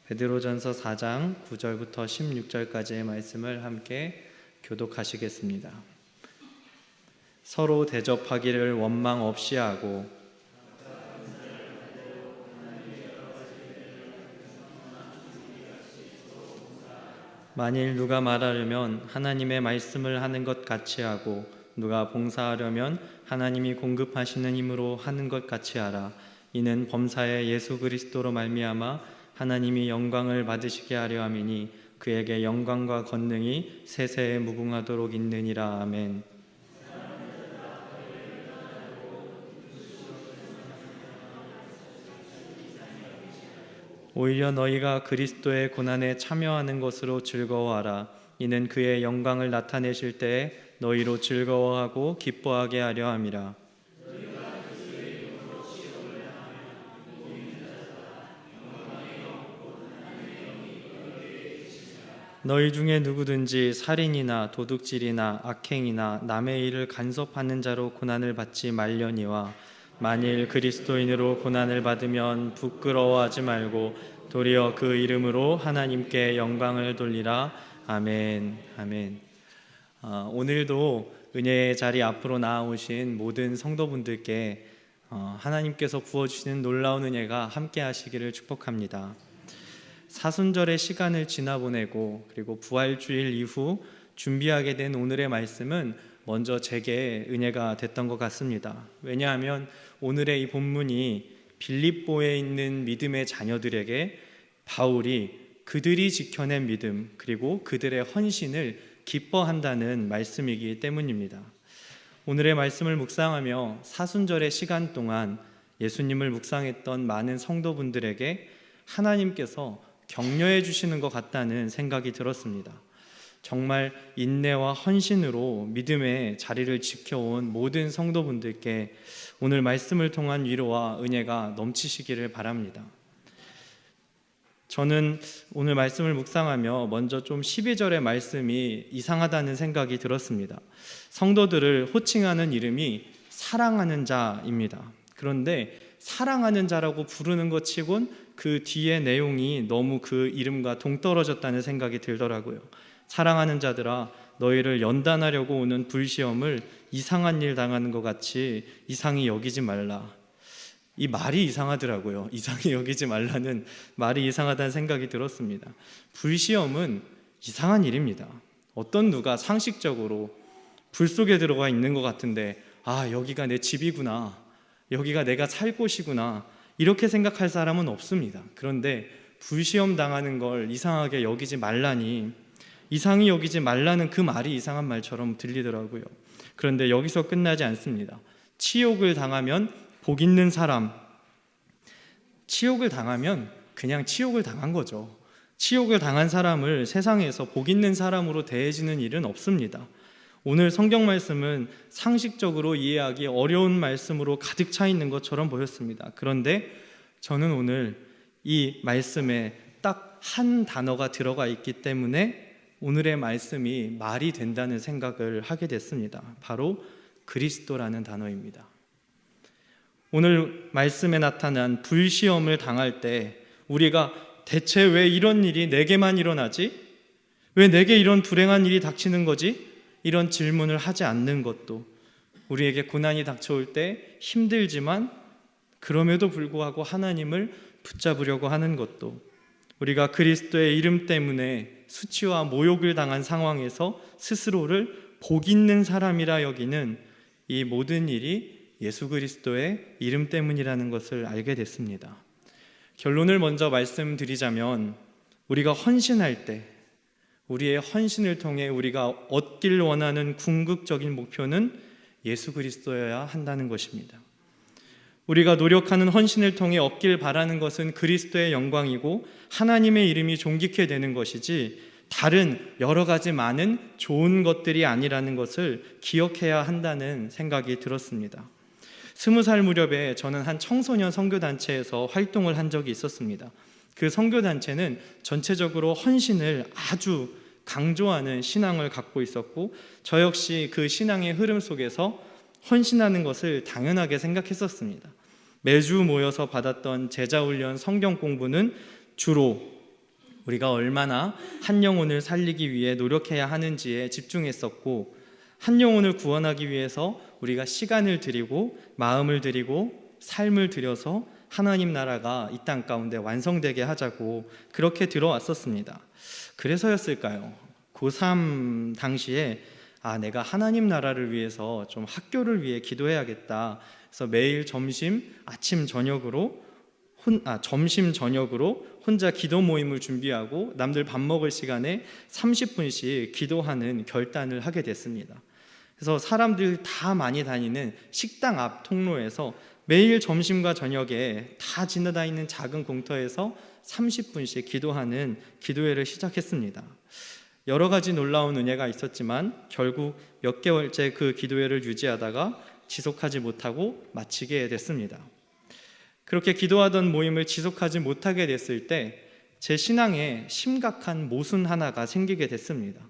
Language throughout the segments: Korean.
베드로전서 4장 9절부터 16절까지의 말씀을 함께 교독하시겠습니다. 서로 대접하기를 원망 없이 하고 만일 누가 말하려면 하나님의 말씀을 하는 것 같이 하고 누가 봉사하려면 하나님이 공급하시는 힘으로 하는 것 같이 하라. 이는 범사에 예수 그리스도로 말미암아 하나님이 영광을 받으시게 하려 함이니 그에게 영광과 권능이 세세에 무궁하도록 있느니라. 아멘. 오히려 너희가 그리스도의 고난에 참여하는 것으로 즐거워하라. 이는 그의 영광을 나타내실 때에 너희로 즐거워하고 기뻐하게 하려 함이라. 너희 중에 누구든지 살인이나 도둑질이나 악행이나 남의 일을 간섭하는 자로 고난을 받지 말려니와 만일 그리스도인으로 고난을 받으면 부끄러워하지 말고 도리어 그 이름으로 하나님께 영광을 돌리라. 아멘. 아멘. 오늘도 은혜의 자리 앞으로 나아오신 모든 성도분들께 하나님께서 부어주시는 놀라운 은혜가 함께 하시기를 축복합니다. 사순절의 시간을 지나보내고 그리고 부활주일 이후 준비하게 된 오늘의 말씀은 먼저 제게 은혜가 됐던 것 같습니다. 왜냐하면 오늘의 이 본문이 빌립보에 있는 믿음의 자녀들에게 바울이 그들이 지켜낸 믿음 그리고 그들의 헌신을 기뻐한다는 말씀이기 때문입니다. 오늘의 말씀을 묵상하며 사순절의 시간 동안 예수님을 묵상했던 많은 성도분들에게 하나님께서 격려해 주시는 것 같다는 생각이 들었습니다. 정말 인내와 헌신으로 믿음의 자리를 지켜온 모든 성도분들께 오늘 말씀을 통한 위로와 은혜가 넘치시기를 바랍니다. 저는 오늘 말씀을 묵상하며 먼저 좀 12절의 말씀이 이상하다는 생각이 들었습니다. 성도들을 호칭하는 이름이 사랑하는 자입니다. 그런데 사랑하는 자라고 부르는 것 치곤 그 뒤의 내용이 너무 그 이름과 동떨어졌다는 생각이 들더라고요. 사랑하는 자들아, 너희를 연단하려고 오는 불시험을 이상한 일 당하는 것 같이 이상히 여기지 말라. 이 말이 이상하더라고요. 이상히 여기지 말라는 말이 이상하다는 생각이 들었습니다. 불시험은 이상한 일입니다. 어떤 누가 상식적으로 불 속에 들어가 있는 것 같은데 여기가 내 집이구나, 여기가 내가 살 곳이구나, 이렇게 생각할 사람은 없습니다. 그런데 불시험 당하는 걸 이상하게 여기지 말라니, 이상히 여기지 말라는 그 말이 이상한 말처럼 들리더라고요. 그런데 여기서 끝나지 않습니다. 치욕을 당하면 복 있는 사람, 치욕을 당하면 그냥 치욕을 당한 거죠. 치욕을 당한 사람을 세상에서 복 있는 사람으로 대해지는 일은 없습니다. 오늘 성경 말씀은 상식적으로 이해하기 어려운 말씀으로 가득 차 있는 것처럼 보였습니다. 그런데 저는 오늘 이 말씀에 딱 한 단어가 들어가 있기 때문에 오늘의 말씀이 말이 된다는 생각을 하게 됐습니다. 바로 그리스도라는 단어입니다. 오늘 말씀에 나타난 불시험을 당할 때 우리가 대체 왜 이런 일이 내게만 일어나지? 왜 내게 이런 불행한 일이 닥치는 거지? 이런 질문을 하지 않는 것도, 우리에게 고난이 닥쳐올 때 힘들지만 그럼에도 불구하고 하나님을 붙잡으려고 하는 것도, 우리가 그리스도의 이름 때문에 수치와 모욕을 당한 상황에서 스스로를 복 있는 사람이라 여기는 이 모든 일이 예수 그리스도의 이름 때문이라는 것을 알게 됐습니다. 결론을 먼저 말씀드리자면, 우리가 헌신할 때 우리의 헌신을 통해 우리가 얻길 원하는 궁극적인 목표는 예수 그리스도여야 한다는 것입니다. 우리가 노력하는 헌신을 통해 얻길 바라는 것은 그리스도의 영광이고 하나님의 이름이 존귀케 되는 것이지 다른 여러 가지 많은 좋은 것들이 아니라는 것을 기억해야 한다는 생각이 들었습니다. 20살 무렵에 저는 한 청소년 선교단체에서 활동을 한 적이 있었습니다. 그 선교단체는 전체적으로 헌신을 아주 강조하는 신앙을 갖고 있었고, 저 역시 그 신앙의 흐름 속에서 헌신하는 것을 당연하게 생각했었습니다. 매주 모여서 받았던 제자훈련 성경 공부는 주로 우리가 얼마나 한 영혼을 살리기 위해 노력해야 하는지에 집중했었고, 한 영혼을 구원하기 위해서 우리가 시간을 들이고 마음을 들이고 삶을 들여서 하나님 나라가 이 땅 가운데 완성되게 하자고 그렇게 들어왔었습니다. 그래서였을까요? 고3 당시에 내가 하나님 나라를 위해서 좀 학교를 위해 기도해야겠다. 그래서 매일 점심, 아침, 저녁으로 혼자 기도 모임을 준비하고 남들 밥 먹을 시간에 30분씩 기도하는 결단을 하게 됐습니다. 그래서 사람들 다 많이 다니는 식당 앞 통로에서 매일 점심과 저녁에 다 지나다니는 작은 공터에서 30분씩 기도하는 기도회를 시작했습니다. 여러 가지 놀라운 은혜가 있었지만 결국 몇 개월째 그 기도회를 유지하다가 지속하지 못하고 마치게 됐습니다. 그렇게 기도하던 모임을 지속하지 못하게 됐을 때 제 신앙에 심각한 모순 하나가 생기게 됐습니다.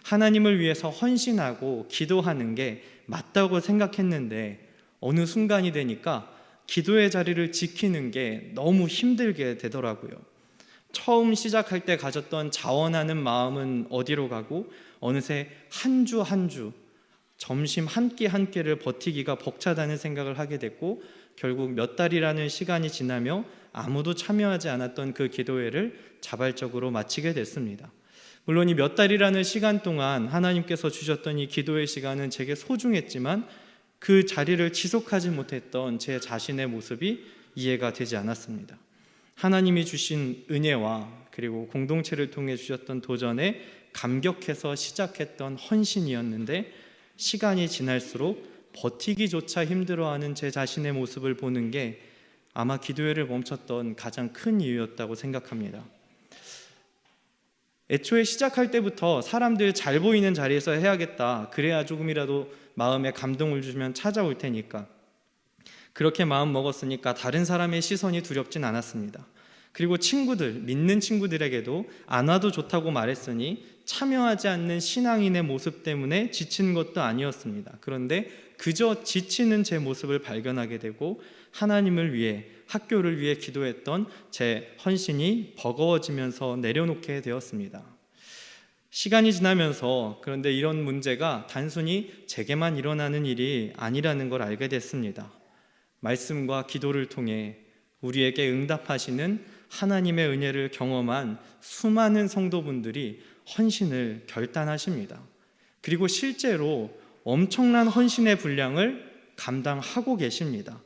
하나님을 위해서 헌신하고 기도하는 게 맞다고 생각했는데 어느 순간이 되니까 기도의 자리를 지키는 게 너무 힘들게 되더라고요. 처음 시작할 때 가졌던 자원하는 마음은 어디로 가고 어느새 한 주 한 주 점심 한 끼 한 끼를 버티기가 벅차다는 생각을 하게 됐고, 결국 몇 달이라는 시간이 지나며 아무도 참여하지 않았던 그 기도회를 자발적으로 마치게 됐습니다. 물론 이 몇 달이라는 시간 동안 하나님께서 주셨던 이 기도의 시간은 제게 소중했지만 그 자리를 지속하지 못했던 제 자신의 모습이 이해가 되지 않았습니다. 하나님이 주신 은혜와 그리고 공동체를 통해 주셨던 도전에 감격해서 시작했던 헌신이었는데, 시간이 지날수록 버티기조차 힘들어하는 제 자신의 모습을 보는 게 아마 기도회를 멈췄던 가장 큰 이유였다고 생각합니다. 애초에 시작할 때부터 사람들 잘 보이는 자리에서 해야겠다, 그래야 조금이라도 마음에 감동을 주면 찾아올 테니까, 그렇게 마음 먹었으니까 다른 사람의 시선이 두렵진 않았습니다. 그리고 믿는 친구들에게도 안 와도 좋다고 말했으니 참여하지 않는 신앙인의 모습 때문에 지친 것도 아니었습니다. 그런데 그저 지치는 제 모습을 발견하게 되고 하나님을 위해, 학교를 위해 기도했던 제 헌신이 버거워지면서 내려놓게 되었습니다. 시간이 지나면서 그런데 이런 문제가 단순히 제게만 일어나는 일이 아니라는 걸 알게 됐습니다. 말씀과 기도를 통해 우리에게 응답하시는 하나님의 은혜를 경험한 수많은 성도분들이 헌신을 결단하십니다. 그리고 실제로 엄청난 헌신의 분량을 감당하고 계십니다.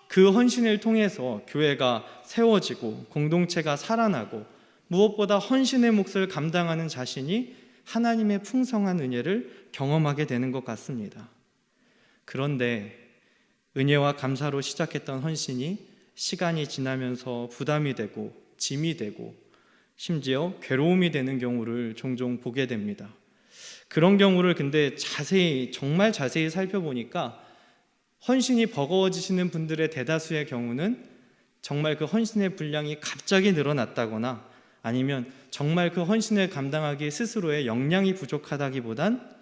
그 헌신을 통해서 교회가 세워지고 공동체가 살아나고 무엇보다 헌신의 몫을 감당하는 자신이 하나님의 풍성한 은혜를 경험하게 되는 것 같습니다. 그런데 은혜와 감사로 시작했던 헌신이 시간이 지나면서 부담이 되고 짐이 되고 심지어 괴로움이 되는 경우를 종종 보게 됩니다. 그런 경우를 근데 정말 자세히 살펴보니까 헌신이 버거워지시는 분들의 대다수의 경우는 정말 그 헌신의 분량이 갑자기 늘어났다거나 아니면 정말 그 헌신을 감당하기 스스로의 역량이 부족하다기보단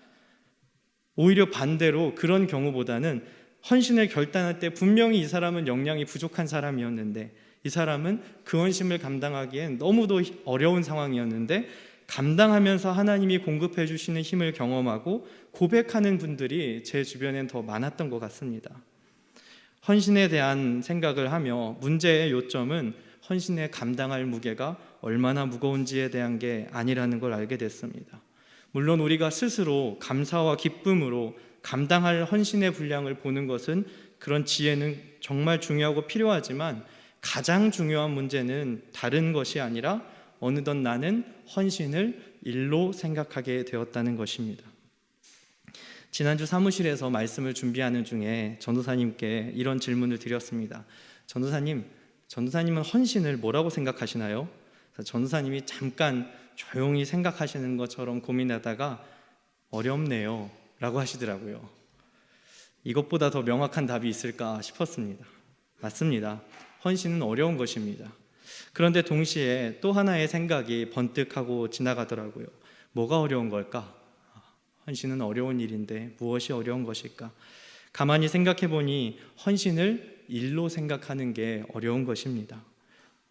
오히려 반대로 그런 경우보다는 헌신을 결단할 때 분명히 이 사람은 역량이 부족한 사람이었는데 이 사람은 그 헌신을 감당하기엔 너무도 어려운 상황이었는데 감당하면서 하나님이 공급해 주시는 힘을 경험하고 고백하는 분들이 제 주변엔 더 많았던 것 같습니다. 헌신에 대한 생각을 하며 문제의 요점은 헌신에 감당할 무게가 얼마나 무거운지에 대한 게 아니라는 걸 알게 됐습니다. 물론 우리가 스스로 감사와 기쁨으로 감당할 헌신의 분량을 보는 것은 그런 지혜는 정말 중요하고 필요하지만 가장 중요한 문제는 다른 것이 아니라 어느덧 나는 헌신을 일로 생각하게 되었다는 것입니다. 지난주 사무실에서 말씀을 준비하는 중에 전도사님께 이런 질문을 드렸습니다. 전도사님은 헌신을 뭐라고 생각하시나요? 전도사님이 잠깐 조용히 생각하시는 것처럼 고민하다가 어렵네요 라고 하시더라고요. 이것보다 더 명확한 답이 있을까 싶었습니다. 맞습니다. 헌신은 어려운 것입니다. 그런데 동시에 또 하나의 생각이 번뜩하고 지나가더라고요. 뭐가 어려운 걸까? 헌신은 어려운 일인데 무엇이 어려운 것일까? 가만히 생각해 보니 헌신을 일로 생각하는 게 어려운 것입니다.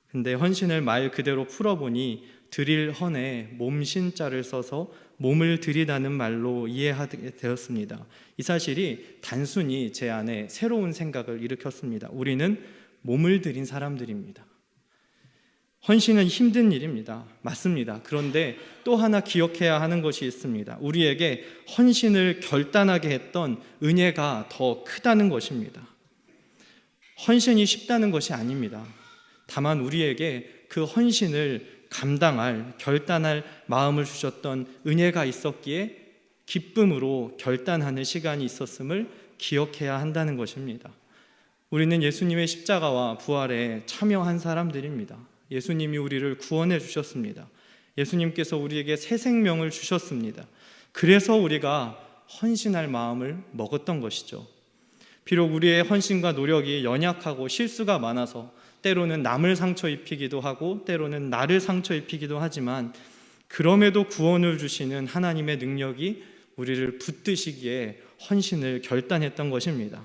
근데 헌신을 말 그대로 풀어보니 드릴 헌에 몸신자를 써서 몸을 드리다는 말로 이해하게 되었습니다. 이 사실이 단순히 제 안에 새로운 생각을 일으켰습니다. 우리는 몸을 드린 사람들입니다. 헌신은 힘든 일입니다. 맞습니다. 그런데 또 하나 기억해야 하는 것이 있습니다. 우리에게 헌신을 결단하게 했던 은혜가 더 크다는 것입니다. 헌신이 쉽다는 것이 아닙니다. 다만 우리에게 그 헌신을 감당할, 결단할 마음을 주셨던 은혜가 있었기에 기쁨으로 결단하는 시간이 있었음을 기억해야 한다는 것입니다. 우리는 예수님의 십자가와 부활에 참여한 사람들입니다. 예수님이 우리를 구원해 주셨습니다. 예수님께서 우리에게 새 생명을 주셨습니다. 그래서 우리가 헌신할 마음을 먹었던 것이죠. 비록 우리의 헌신과 노력이 연약하고 실수가 많아서 때로는 남을 상처 입히기도 하고 때로는 나를 상처 입히기도 하지만 그럼에도 구원을 주시는 하나님의 능력이 우리를 붙드시기에 헌신을 결단했던 것입니다.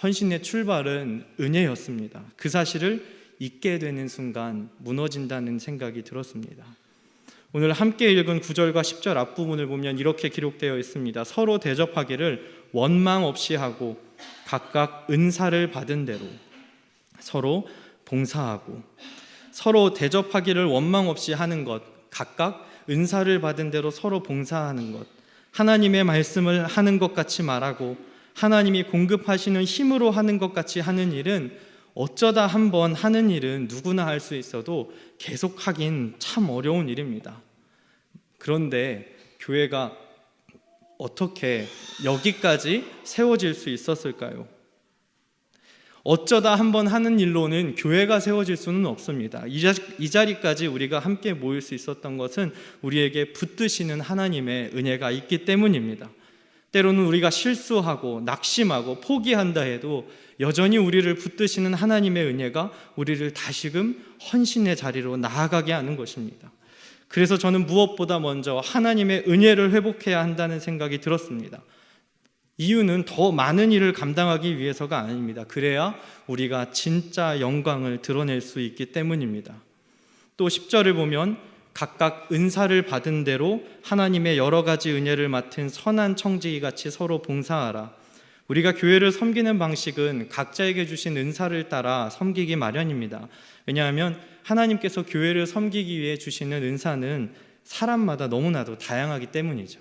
헌신의 출발은 은혜였습니다. 그 사실을 잊게 되는 순간 무너진다는 생각이 들었습니다. 오늘 함께 읽은 9절과 10절 앞부분을 보면 이렇게 기록되어 있습니다. 서로 대접하기를 원망 없이 하고 각각 은사를 받은 대로 서로 봉사하고, 서로 대접하기를 원망 없이 하는 것, 각각 은사를 받은 대로 서로 봉사하는 것, 하나님의 말씀을 하는 것 같이 말하고 하나님이 공급하시는 힘으로 하는 것 같이 하는 일은 어쩌다 한번 하는 일은 누구나 할 수 있어도 계속하긴 참 어려운 일입니다. 그런데 교회가 어떻게 여기까지 세워질 수 있었을까요? 어쩌다 한번 하는 일로는 교회가 세워질 수는 없습니다. 이 자리까지 우리가 함께 모일 수 있었던 것은 우리에게 붙드시는 하나님의 은혜가 있기 때문입니다. 때로는 우리가 실수하고 낙심하고 포기한다 해도 여전히 우리를 붙드시는 하나님의 은혜가 우리를 다시금 헌신의 자리로 나아가게 하는 것입니다. 그래서 저는 무엇보다 먼저 하나님의 은혜를 회복해야 한다는 생각이 들었습니다. 이유는 더 많은 일을 감당하기 위해서가 아닙니다. 그래야 우리가 진짜 영광을 드러낼 수 있기 때문입니다. 또 10절을 보면 각각 은사를 받은 대로 하나님의 여러 가지 은혜를 맡은 선한 청지기 같이 서로 봉사하라. 우리가 교회를 섬기는 방식은 각자에게 주신 은사를 따라 섬기기 마련입니다. 왜냐하면 하나님께서 교회를 섬기기 위해 주시는 은사는 사람마다 너무나도 다양하기 때문이죠.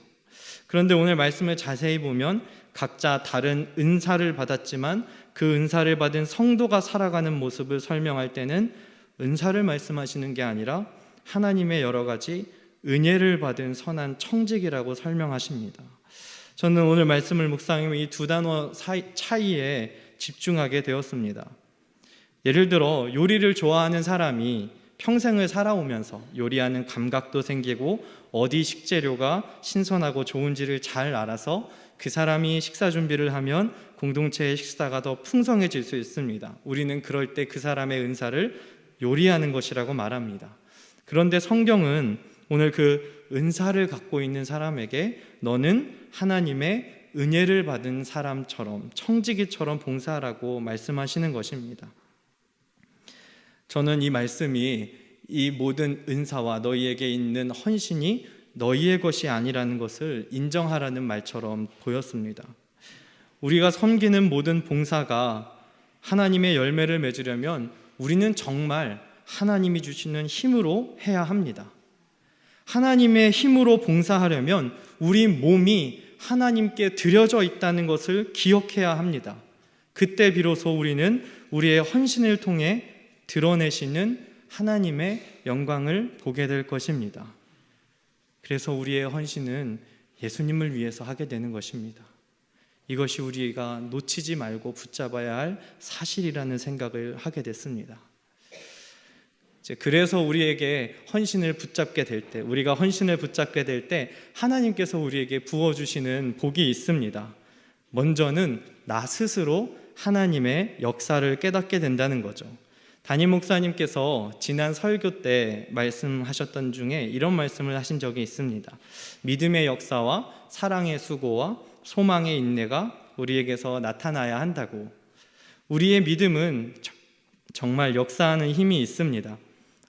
그런데 오늘 말씀을 자세히 보면 각자 다른 은사를 받았지만 그 은사를 받은 성도가 살아가는 모습을 설명할 때는 은사를 말씀하시는 게 아니라 하나님의 여러 가지 은혜를 받은 선한 청지기라고 설명하십니다. 저는 오늘 말씀을 묵상하며 이 두 단어 차이에 집중하게 되었습니다. 예를 들어 요리를 좋아하는 사람이 평생을 살아오면서 요리하는 감각도 생기고 어디 식재료가 신선하고 좋은지를 잘 알아서 그 사람이 식사 준비를 하면 공동체의 식사가 더 풍성해질 수 있습니다. 우리는 그럴 때 그 사람의 은사를 요리하는 것이라고 말합니다. 그런데 성경은 오늘 그 은사를 갖고 있는 사람에게 너는 하나님의 은혜를 받은 사람처럼 청지기처럼 봉사하라고 말씀하시는 것입니다. 저는 이 말씀이 이 모든 은사와 너희에게 있는 헌신이 너희의 것이 아니라는 것을 인정하라는 말처럼 보였습니다. 우리가 섬기는 모든 봉사가 하나님의 열매를 맺으려면 우리는 정말 하나님이 주시는 힘으로 해야 합니다. 하나님의 힘으로 봉사하려면 우리 몸이 하나님께 드려져 있다는 것을 기억해야 합니다. 그때 비로소 우리는 우리의 헌신을 통해 드러내시는 하나님의 영광을 보게 될 것입니다. 그래서 우리의 헌신은 예수님을 위해서 하게 되는 것입니다. 이것이 우리가 놓치지 말고 붙잡아야 할 사실이라는 생각을 하게 됐습니다. 그래서 우리에게 헌신을 붙잡게 될 때, 우리가 헌신을 붙잡게 될 때 하나님께서 우리에게 부어주시는 복이 있습니다. 먼저는 나 스스로 하나님의 역사를 깨닫게 된다는 거죠. 담임 목사님께서 지난 설교 때 말씀하셨던 중에 이런 말씀을 하신 적이 있습니다. 믿음의 역사와 사랑의 수고와 소망의 인내가 우리에게서 나타나야 한다고. 우리의 믿음은 정말 역사하는 힘이 있습니다.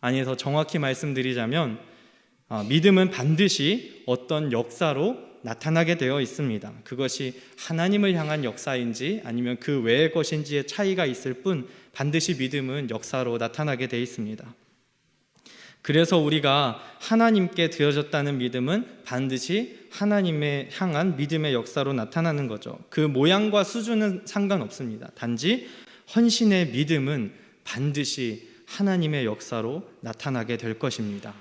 아니, 더 정확히 말씀드리자면 믿음은 반드시 어떤 역사로 나타나게 되어 있습니다. 그것이 하나님을 향한 역사인지 아니면 그 외의 것인지의 차이가 있을 뿐 반드시 믿음은 역사로 나타나게 되어 있습니다. 그래서 우리가 하나님께 드려졌다는 믿음은 반드시 하나님에 향한 믿음의 역사로 나타나는 거죠. 그 모양과 수준은 상관없습니다. 단지 헌신의 믿음은 반드시 하나님의 역사로 나타나게 될 것입니다.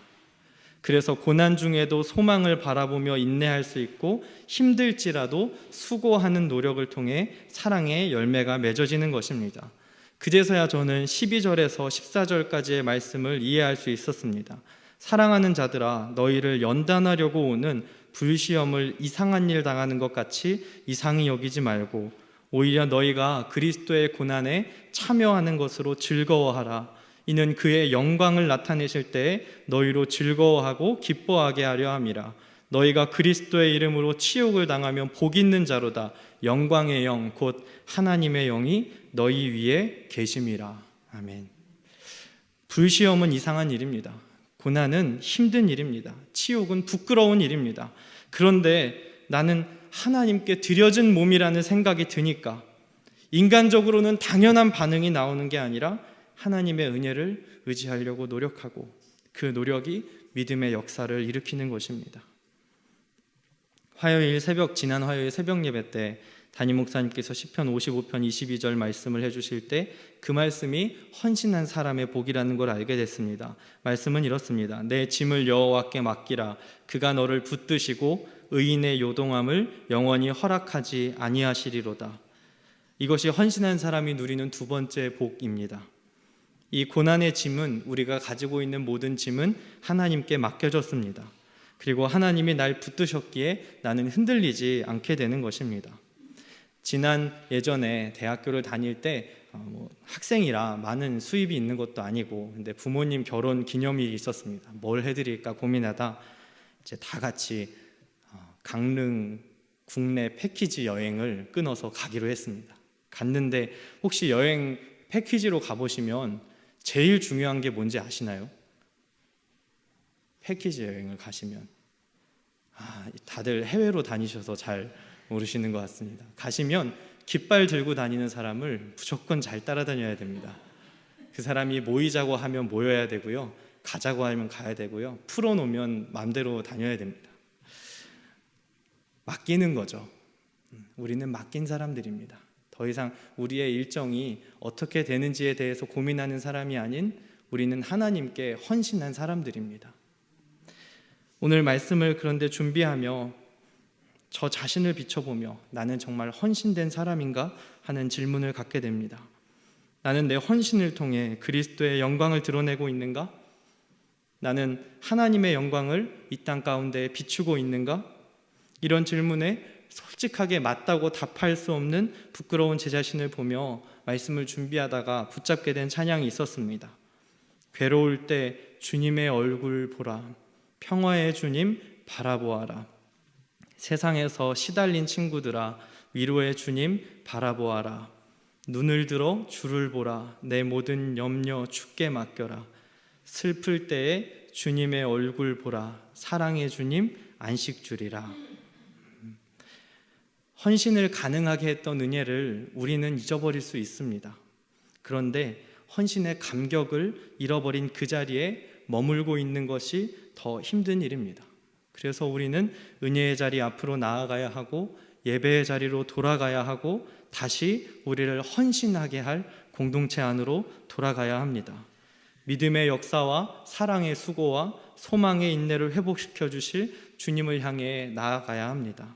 그래서 고난 중에도 소망을 바라보며 인내할 수 있고 힘들지라도 수고하는 노력을 통해 사랑의 열매가 맺어지는 것입니다. 그제서야 저는 12절에서 14절까지의 말씀을 이해할 수 있었습니다. 사랑하는 자들아, 너희를 연단하려고 오는 불시험을 이상한 일 당하는 것 같이 이상히 여기지 말고 오히려 너희가 그리스도의 고난에 참여하는 것으로 즐거워하라. 이는 그의 영광을 나타내실 때에 너희로 즐거워하고 기뻐하게 하려 함이라. 너희가 그리스도의 이름으로 치욕을 당하면 복 있는 자로다. 영광의 영 곧 하나님의 영이 너희 위에 계심이라. 아멘. 불시험은 이상한 일입니다. 고난은 힘든 일입니다. 치욕은 부끄러운 일입니다. 그런데 나는 하나님께 드려진 몸이라는 생각이 드니까 인간적으로는 당연한 반응이 나오는 게 아니라 하나님의 은혜를 의지하려고 노력하고 그 노력이 믿음의 역사를 일으키는 것입니다. 지난 화요일 새벽 예배 때 담임 목사님께서 시편 55편 22절 말씀을 해주실 때 그 말씀이 헌신한 사람의 복이라는 걸 알게 됐습니다. 말씀은 이렇습니다. 내 짐을 여호와께 맡기라. 그가 너를 붙드시고 의인의 요동함을 영원히 허락하지 아니하시리로다. 이것이 헌신한 사람이 누리는 두 번째 복입니다. 이 고난의 짐은, 우리가 가지고 있는 모든 짐은 하나님께 맡겨졌습니다. 그리고 하나님이 날 붙드셨기에 나는 흔들리지 않게 되는 것입니다. 예전에 대학교를 다닐 때 학생이라 많은 수입이 있는 것도 아니고 근데 부모님 결혼 기념일이 있었습니다. 뭘 해드릴까 고민하다 이제 다 같이 강릉 국내 패키지 여행을 끊어서 가기로 했습니다. 갔는데 혹시 여행 패키지로 가보시면 제일 중요한 게 뭔지 아시나요? 패키지 여행을 가시면 다들 해외로 다니셔서 잘 모르시는 것 같습니다. 가시면 깃발 들고 다니는 사람을 무조건 잘 따라다녀야 됩니다. 그 사람이 모이자고 하면 모여야 되고요, 가자고 하면 가야 되고요, 풀어놓으면 마음대로 다녀야 됩니다. 맡기는 거죠. 우리는 맡긴 사람들입니다. 더 이상 우리의 일정이 어떻게 되는지에 대해서 고민하는 사람이 아닌 우리는 하나님께 헌신한 사람들입니다. 오늘 말씀을 그런데 준비하며 저 자신을 비춰보며 나는 정말 헌신된 사람인가 하는 질문을 갖게 됩니다. 나는 내 헌신을 통해 그리스도의 영광을 드러내고 있는가? 나는 하나님의 영광을 이 땅 가운데 비추고 있는가? 이런 질문에 솔직하게 맞다고 답할 수 없는 부끄러운 제 자신을 보며 말씀을 준비하다가 붙잡게 된 찬양이 있었습니다. 괴로울 때 주님의 얼굴 보라. 평화의 주님 바라보아라. 세상에서 시달린 친구들아 위로의 주님 바라보아라. 눈을 들어 주를 보라. 내 모든 염려 주께 맡겨라. 슬플 때에 주님의 얼굴 보라. 사랑의 주님 안식 주리라. 헌신을 가능하게 했던 은혜를 우리는 잊어버릴 수 있습니다. 그런데 헌신의 감격을 잃어버린 그 자리에 머물고 있는 것이 더 힘든 일입니다. 그래서 우리는 은혜의 자리 앞으로 나아가야 하고 예배의 자리로 돌아가야 하고 다시 우리를 헌신하게 할 공동체 안으로 돌아가야 합니다. 믿음의 역사와 사랑의 수고와 소망의 인내를 회복시켜 주실 주님을 향해 나아가야 합니다.